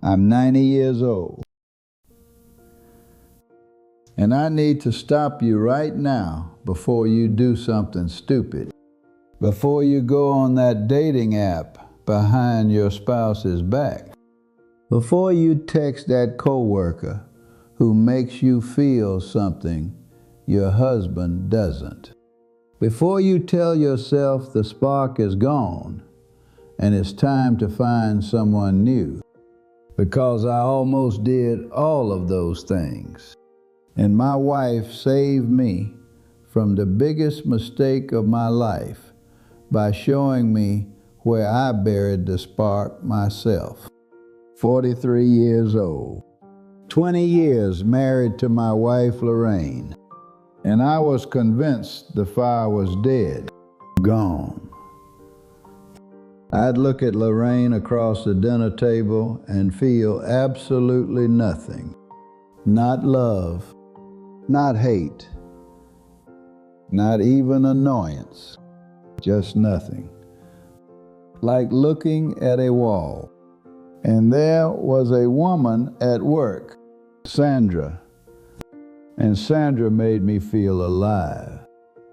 I'm 90 years old. And I need to stop you right now before you do something stupid. Before you go on that dating app behind your spouse's back. Before you text that coworker who makes you feel something your husband doesn't. Before you tell yourself the spark is gone and it's time to find someone new. Because I almost did all of those things. And my wife saved me from the biggest mistake of my life by showing me where I buried the spark myself. 43 years old, 20 years married to my wife Lorraine, and I was convinced the fire was dead, gone. I'd look at Lorraine across the dinner table and feel absolutely nothing. Not love, not hate, not even annoyance, just nothing. Like looking at a wall. And there was a woman at work, Sandra. And Sandra made me feel alive.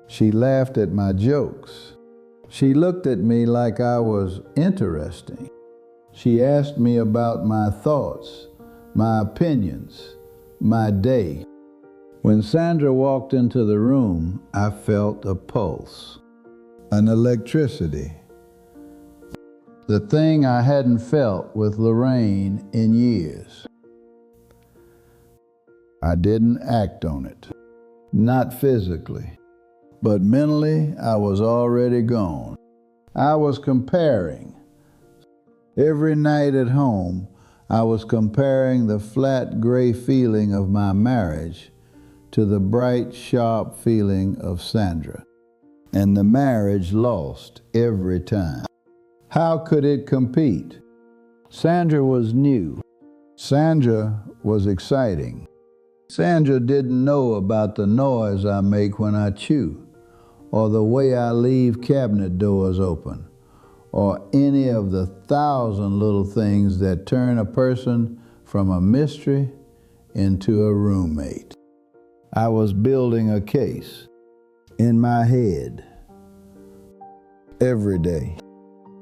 She laughed at my jokes. She looked at me like I was interesting. She asked me about my thoughts, my opinions, my day. When Sandra walked into the room, I felt a pulse, an electricity. The thing I hadn't felt with Lorraine in years. I didn't act on it, not physically, but mentally I was already gone. I was comparing. Every night at home, I was comparing the flat gray feeling of my marriage to the bright, sharp feeling of Sandra. And the marriage lost every time. How could it compete? Sandra was new. Sandra was exciting. Sandra didn't know about the noise I make when I chew, or the way I leave cabinet doors open, or any of the 1,000 little things that turn a person from a mystery into a roommate. I was building a case in my head every day.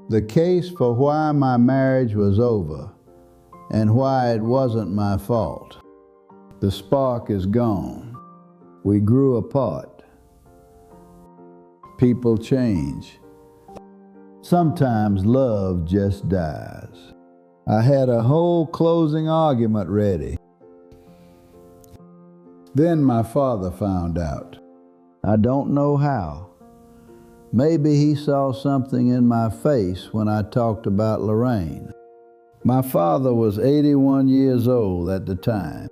The case for why my marriage was over and why it wasn't my fault. The spark is gone. We grew apart. People change. Sometimes love just dies. I had a whole closing argument ready. Then my father found out. I don't know how. Maybe he saw something in my face when I talked about Lorraine. My father was 81 years old at the time,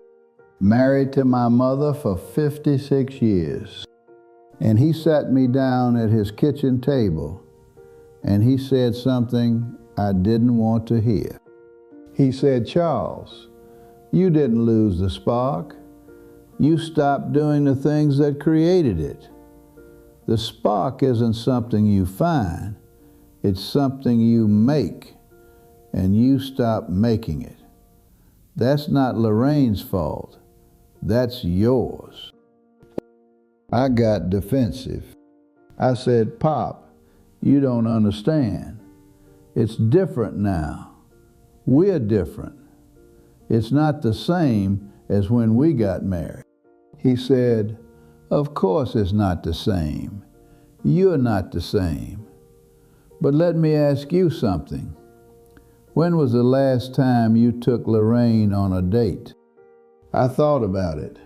married to my mother for 56 years. And he sat me down at his kitchen table, and he said something I didn't want to hear. He said, "Charles, you didn't lose the spark. You stopped doing the things that created it. The spark isn't something you find, it's something you make, and you stop making it. That's not Lorraine's fault, that's yours." I got defensive. I said, "Pop, you don't understand. It's different now. We're different. It's not the same as when we got married." He said, "Of course it's not the same. You're not the same. But let me ask you something. When was the last time you took Lorraine on a date?" I thought about it.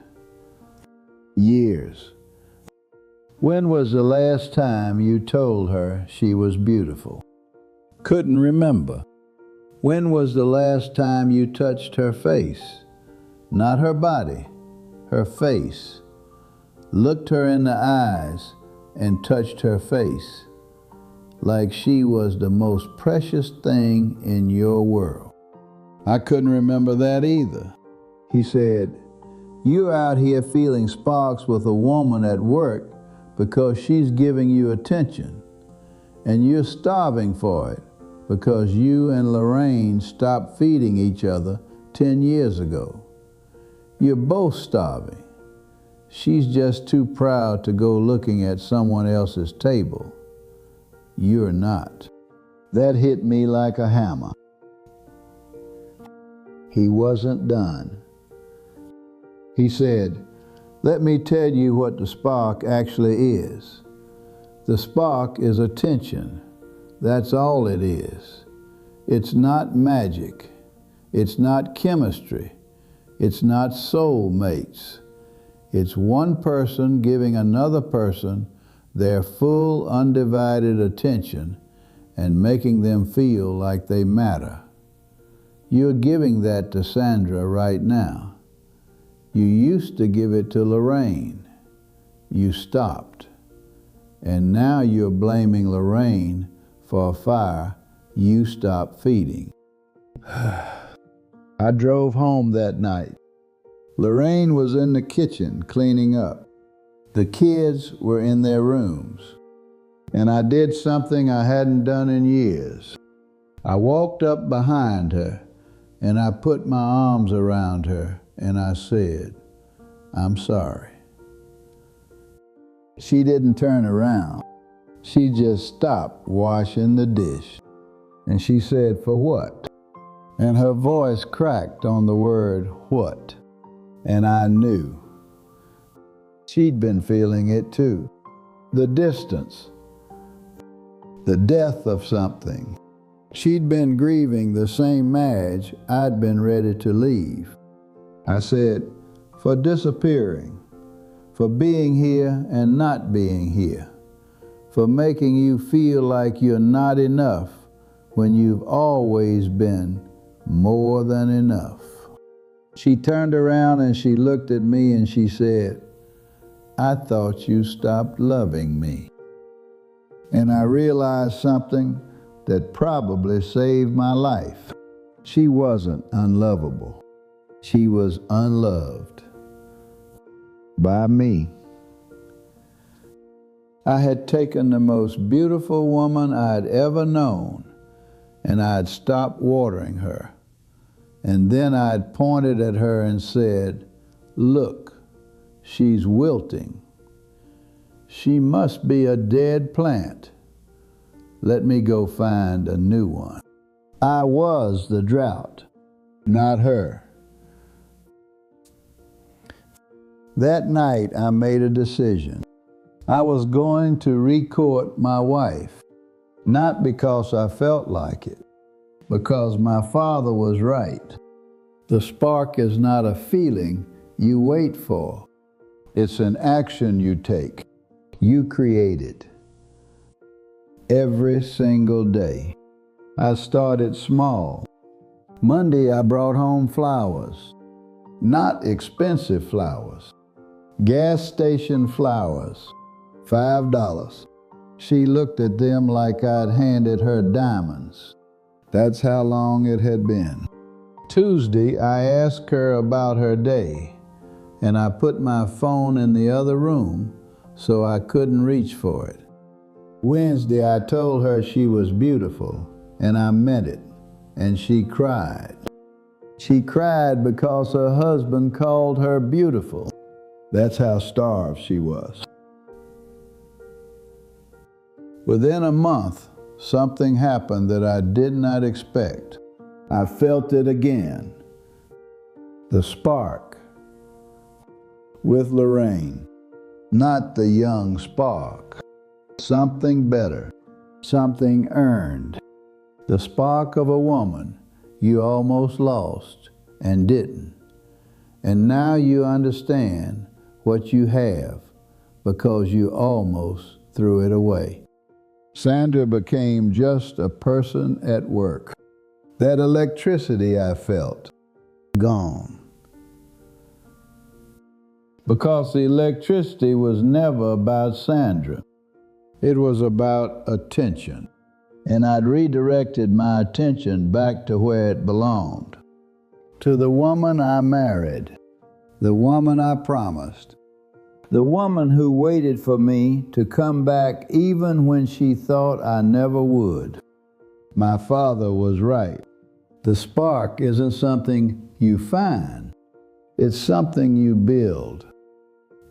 Years. When was the last time you told her she was beautiful? Couldn't remember. When was the last time you touched her face? Not her body, her face. Looked her in the eyes and touched her face like she was the most precious thing in your world. I couldn't remember that either. He said, "You're out here feeling sparks with a woman at work because she's giving you attention, and you're starving for it, because you and Lorraine stopped feeding each other 10 years ago. You're both starving. She's just too proud to go looking at someone else's table. You're not. That hit me like a hammer. He wasn't done. He said, "Let me tell you what the spark actually is. The spark is attention. That's all it is. It's not magic. It's not chemistry. It's not soul mates. It's one person giving another person their full, undivided attention and making them feel like they matter. You're giving that to Sandra right now. You used to give it to Lorraine. You stopped. And now you're blaming Lorraine for a fire you stopped feeding." I drove home that night. Lorraine was in the kitchen cleaning up. The kids were in their rooms. And I did something I hadn't done in years. I walked up behind her and I put my arms around her and I said, "I'm sorry." She didn't turn around. She just stopped washing the dish. And she said, "For what?" And her voice cracked on the word "what." And I knew. She'd been feeling it too. The distance. The death of something. She'd been grieving the same marriage I'd been ready to leave. I said, "For disappearing, for being here and not being here, for making you feel like you're not enough when you've always been more than enough." She turned around and she looked at me and she said, "I thought you stopped loving me." And I realized something that probably saved my life. She wasn't unlovable. She was unloved. By me. I had taken the most beautiful woman I'd ever known and I'd stopped watering her. And then I'd pointed at her and said, "Look, she's wilting. She must be a dead plant. Let me go find a new one." I was the drought, not her. That night I made a decision. I was going to re-court my wife, not because I felt like it, because my father was right. The spark is not a feeling you wait for. It's an action you take. You create it. Every single day. I started small. Monday I brought home flowers. Not expensive flowers. Gas station flowers. $5. She looked at them like I'd handed her diamonds. That's how long it had been. Tuesday, I asked her about her day, and I put my phone in the other room so I couldn't reach for it. Wednesday, I told her she was beautiful, and I meant it, and she cried. She cried because her husband called her beautiful. That's how starved she was. Within a month, something happened that I did not expect. I felt it again. The spark. With Lorraine. Not the young spark. Something better. Something earned. The spark of a woman you almost lost and didn't. And now you understand what you have because you almost threw it away. Sandra became just a person at work. That electricity I felt, gone. Because the electricity was never about Sandra. It was about attention. And I'd redirected my attention back to where it belonged. To the woman I married. The woman I promised. The woman who waited for me to come back even when she thought I never would. My father was right. The spark isn't something you find. It's something you build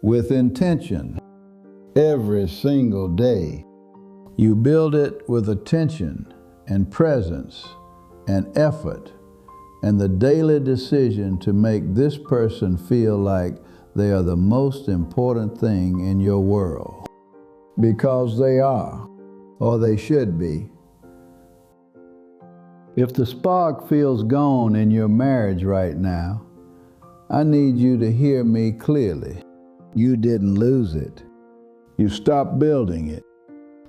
with intention every single day. You build it with attention and presence and effort and the daily decision to make this person feel like they are the most important thing in your world. Because they are, or they should be. If the spark feels gone in your marriage right now, I need you to hear me clearly. You didn't lose it. You stopped building it.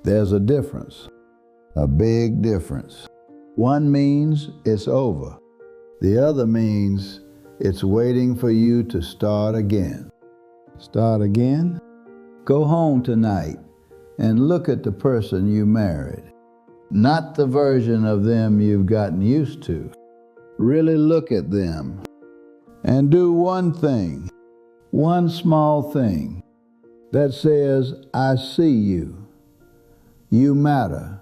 There's a difference, a big difference. One means it's over. The other means it's waiting for you to start again. Start again? Go home tonight and look at the person you married. Not the version of them you've gotten used to. Really look at them and do one thing, one small thing that says, I see you. You matter.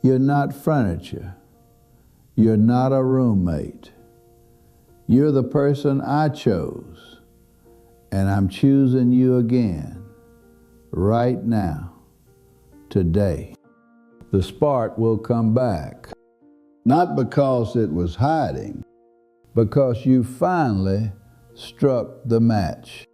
You're not furniture. You're not a roommate. You're the person I chose, and I'm choosing you again, right now, today. The spark will come back, not because it was hiding, because you finally struck the match.